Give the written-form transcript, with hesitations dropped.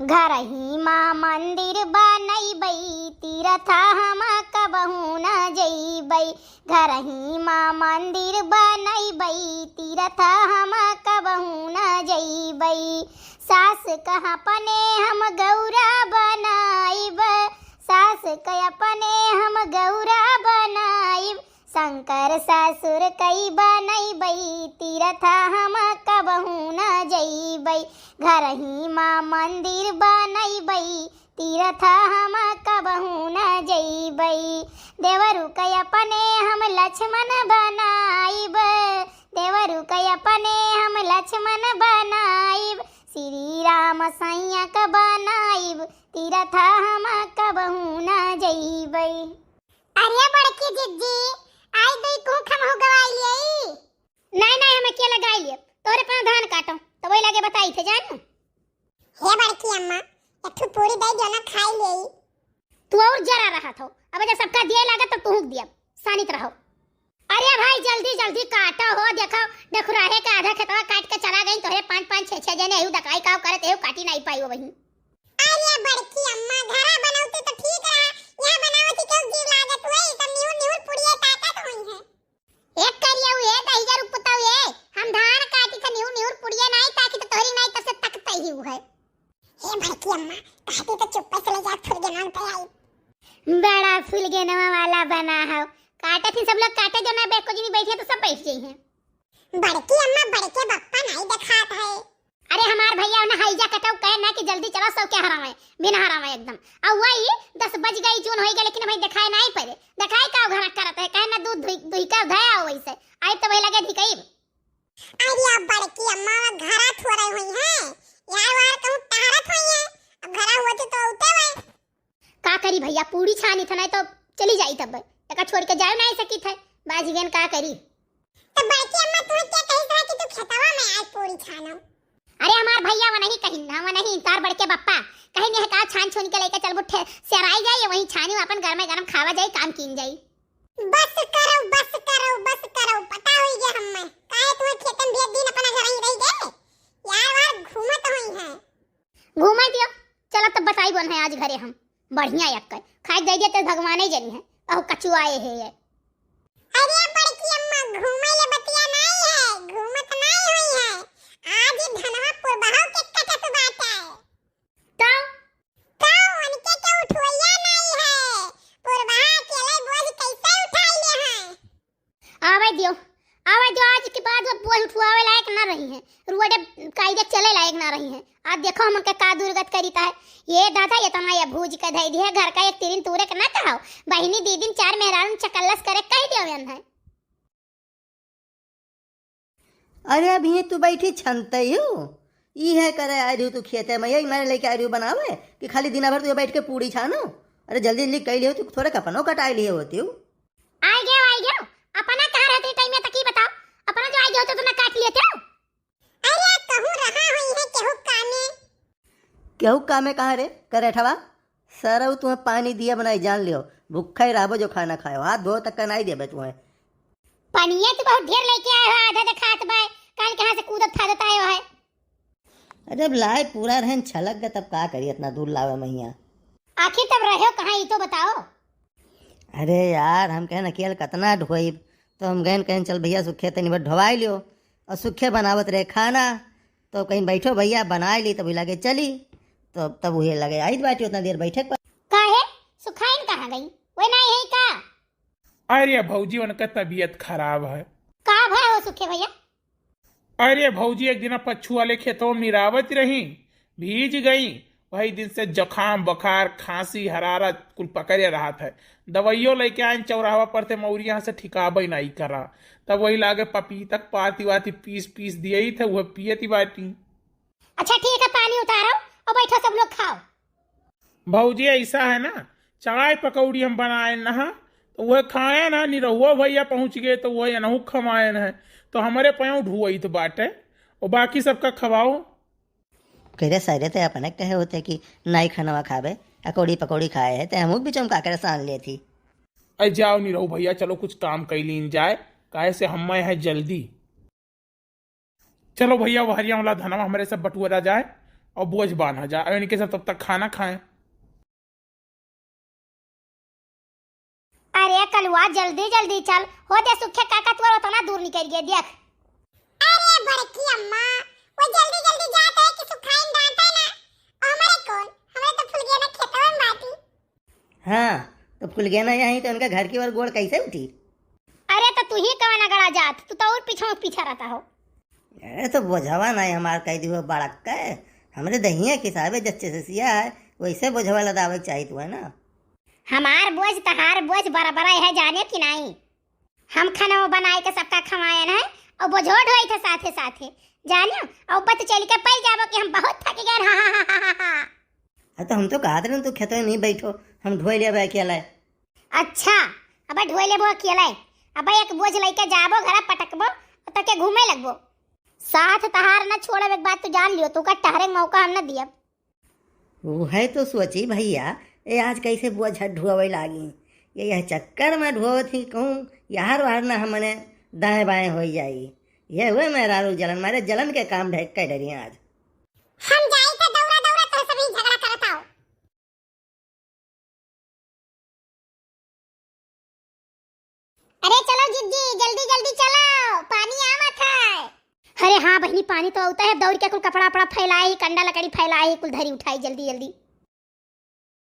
घर ही माँ मंदिर बनैबै, तीरथ हम कबहू न जइबै। घर ही माँ मंदिर बनैबै, तीरथ हम कबहू न जइबै। सास कह अपने हम गौरा बनाइब, सास कह अपने हम गौरा बनाइब। शंकर ससुर कई बनैबै, तीरथ हम कबहू न जइबै। घर ही माँ मंदिर बनैबै, तीरथ हम कबहू न जइबै। देवरु कई अपने हम लक्ष्मण बनाइब, देवरु कई अपने हम लक्ष्मण बनाइब। श्री राम सैया क बनाइब, तीरथ हम कबहू न जइबै। अरे बड़की जिज्जी आई दई कुखम हो गवाइली। नहीं हमें के लगाई लिए तोरे पर धान काटो तो वही लगे बताई थे जान। हे बड़की अम्मा एक ठो पूरी दे जो ना खाई लेई। तू और जरा रहा था, अब जब सबका दिया लगा तो तू दिया सानित रहो। अरे भाई जल्दी जल्दी काटो हो, देखो डखुराहे का आधा खेतवा काट के चला गई तोरे 5-5 6-6 जने एहू दकाई काव करत एहू काटी नहीं पाई हो वही। अरे बड़की अम्मा घरा बनाउते तो ठीक रहा, यहां बनावती क्यों जीव लागत होई, तब न्यूर न्यूर पुड़िया ताकत होई है। एक करिया हुए दही जरूर पुताऊ ये हम धान काटी थ न्यूर न्यूर पुड़िया नहीं ताकि तो तोरी नहीं तसे तकता ही है। हे बड़की अम्मा कहती तो चुप से ले जा फुल गेनन पे आई। बड़ा फुल गेनवा वाला बना है, काटे थी सब लोग काटे जो ना बेको जी बैठे तो सब बैठ गई हैं। बड़की अम्मा बड़के बप्पा नहीं दिखात है। अरे हमार भैया ने हाईजा कटाऊ कहे ना कि जल्दी चलो सब क्या हरावे बिना हरावे एकदम। अब वही 10 बज गई जून होई गए लेकिन भाई दिखाए नहीं पड़े, दिखाए का घर करत है कहे ना दूध दुई का धया हो वैसे आई तो वही लगे धिकई। अरे अब बड़की अम्मा घरा थोड़े हुई है यार, वार कहूं तारत हुई है, अब घरा होती तो उते हुए का करी भैया पूरी छानी था नहीं तो चली जाई तब एक छोड़ के जाओ नहीं सकी थे बाजीगन का करी। तो बड़की अम्मा तू क्या कही था कि तू खेतवा में आज पूरी छानो। अरे हमार भैया वो नहीं कहीं ना वो नहीं तार बड़के बप्पा कहीं नहीं का छान छोन के लेके चल बुठे सेराई जाए वहीं छानी अपन घर में गरम खावा जाए काम कीन जाए। बस करो पता होई गया हम्मे काहे तुम्हें खेतन भेज दिन अपना घर ही रही गए यार, वार घूमत होई है। घूमा दियो चलो तब बताई बन है आज घरे हम बढ़िया एक खाए दे तो भगवान ही जनी है और कचुआए है ये। अरे बड़की अम्मा घूमे ले बतिया नहीं है, घूमत नहीं हुई है, आज ही धनवा पुरबहाव के कटत बात है। तो उनके के उठवैया नहीं है, पुरबहा अकेले बोझ कैसे उठाई ले हैं। आवे दियो आज के बाद वो बोझ उठवावे लायक ना रही है, रुआडे कायदे चले लायक ना रही है। आज देखो हम के का दुर्गत करीता है ये दादा ये तना ये भूज के धई दिए घर का एक तिरिन तूरे के ना कहो बहिनी दीदिन 4 मेहरान चकल्लस करे कह दियो है। अरे अभी तू बैठी छनते हो ई है करे आ रही तू खेते में यही मेरे लेके आ रही बनावे कि खाली दिन भर तू बैठ के पूरी छानो। अरे जल्दी जल्दी कह लियो तू थोड़े कपनो कटाई लिए होती हो। आई गयो अपना कहां रहती टाइम में तकी बताओ अपना जो आई गयो तो ना काट लेते हो। अरे कहूं रहा हुई है केहू कामे कहाँ रे करे ठवा सरऊ तुम्हें पानी दिया बनाई जान लियो भूखा ही रहो जो खाना खाओ हाथ धो तक का नहीं दे तुम्हें। पनिया तो बहुत ढेर लेके आए हो आधा खात बाय काल कहां से कूदत फादत आयो है। अरे लाए पूरा रहन छलक गया तब का करी इतना दूर लावे मैया आखिर तब रहो कहाँ ये तो बताओ। अरे यार हम कहन अकेले कतना ढोई तो हम गहन कहन चल भैया सुखे तनी बस ढवाई लियो और सुखे बनावत रहे खाना तो कहीं बैठो भैया बना ली तभी लगे चली तो तब वही लगे आई बाटी उतना देर बैठक पर काहे सुखाइन कहाँ गई वो नहीं है का। अरे भौजी उनका तबीयत खराब है। का भय हो सुखे भैया। अरे भौजी एक दिन पच्छू वाले खेतों में मिरावत रही भीज गई, वही दिन से जुकाम बुखार खांसी हरारत कुल पकड़े रहा था। दवाइयों लेके आए चौराहा पर थे मौरी यहाँ से ठिकाबे नहीं करा, तब वही लागे पपीतक पाती वाती पीस दिए ही थे वह पियती बाटी। अच्छा ठीक है पानी उतारो और बैठो सब लोग खाओ। भौजी ऐसा है ना चाय पकौड़ी हम बनाए ना तो वह खाए ना निरहुआ भैया पहुंच गए तो वह अनहू खमायन है तो हमारे पाँव ढुआई तो बाटे और बाकी सबका खवाओ। कह सारे तो अपने कहे होते कि नाई खाना खावे अकौड़ी पकौड़ी खाए है तो हम भी चमका कर सान ले थी। अरे जाओ नहीं रहो भैया चलो कुछ काम कर लीन जाए काहे से हम है जल्दी। चलो भैया वो हरिया वाला धनवा हमारे सब बटुरा जाए और बोझ बांधा जा, और इनके साथ तब तक खाना खाएं। अरे कलुआ जल्दी जल्दी चल, होते सुखे काका तू उतना दूर निकल गया देख। अरे बड़की अम्मा, वो जल्दी जल्दी जात है कि सुखाइन डांटा ना। और हमारे कौन, हमारे तो फुल गया ना खेतों में बाटी। हाँ तो फुल गया ना यहीं, तो उनका घर की ओर गोड़ कैसे उठी? अरे तो तू ही कवना गड़ा जात, तू तो और पीछा रहता हो। अरे तो बोझवा नहीं हमार कह दियो बाड़क का है, हमरे दहिया किसाबे जच्चे से सिया है, वैसे बोझवा लदावे के चाहिए तू है ना। हमार बोझ तहार बोझ बराबर है जाने कि नहीं। हम खाना वो बनाए के सबका खवाए है और बोझो ढोई थे साथे साथे जानियो, और पत चल के पै जाबो कि हम बहुत थक गए। हा हा हा हा हा। अरे तो हम तो कहते रहे तू खेतों में नहीं बैठो, हम ढोई ले अकेला है। अच्छा अब ढोई लेबो अकेले, अब एक बोझ लेके जाबो घर पटकबो तो के घूमे लगबो। साथ तहार न छोड़े एक बात तो जान लियो, तू का टहरे मौका हम न दिया। वो है तो सोची भैया ये आज कैसे बुआ झट ढुआवे लागी, ये यह चक्कर में ढुआवत ही कहूँ यार वार ना हमने दाएं बाएं हो जाई। ये हुए मैं रारू जलन मारे जलन के काम ढेक के डरी आज। हम जाई तो दौड़ा दौड़ा तो सभी झगड़ा करत आओ। अरे चलो जिद्दी जल्दी जल्दी चलो, पानी आवत है। अरे हाँ बहनी पानी तो आता है, दौड़ के कुल कपड़ा फैलाए, कंडा लकड़ी फैलाए, कुल धरी उठाई जल्दी जल्दी।